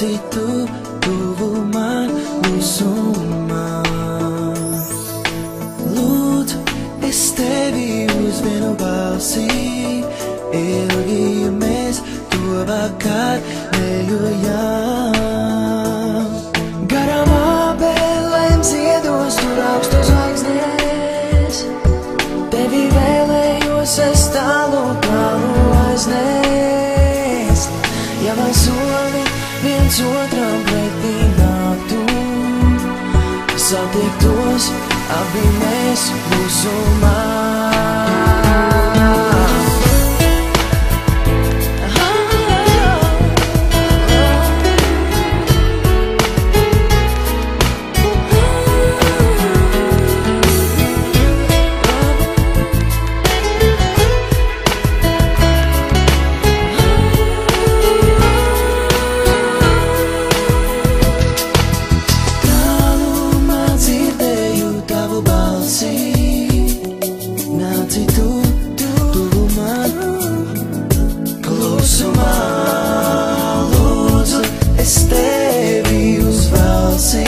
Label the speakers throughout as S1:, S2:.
S1: citu tuvu man klusumā. Lūdzu, es tevi uzvienu balsī, ilgijamies tuvākāt ejojām. Garām abelēm ziedos tur augstu zvaigznēs, tevi vēlējos es tālu aiznest. Ja vai soli viens otram pretī nāktu, satiktos abi mēs klusumā. Nāci tu, tuvu man klusumā. Lūdzu, es tevi uzvalsī,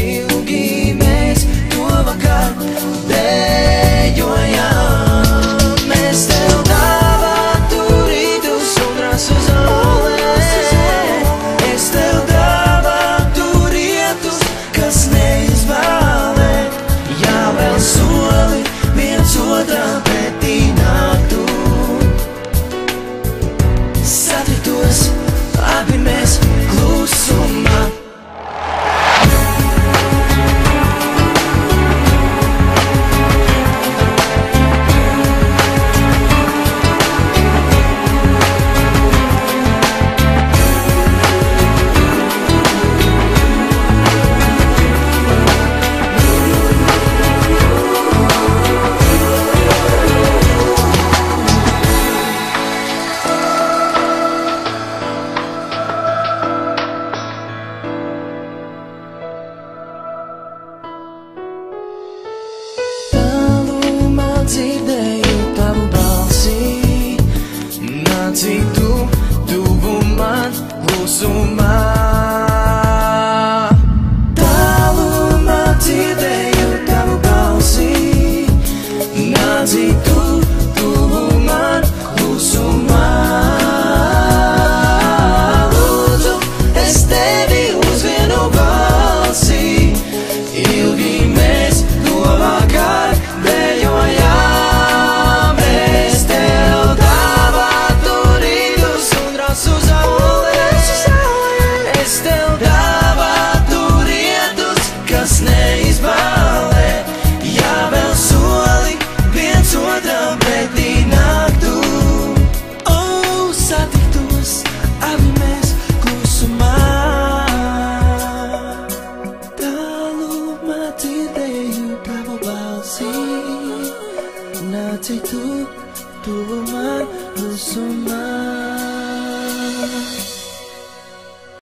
S1: ilgi mēs tuvākāt dejojām. Mēs tev dāvātu rītus un rasu zāles, es tev dāvātu rietus, kas neizvēlē. Ja vēl soli viens otram pretī nāktu, satiktos abi mēs klusumā. Dzirdēju tavu balsi, nāci tu, tuvu man klusumā.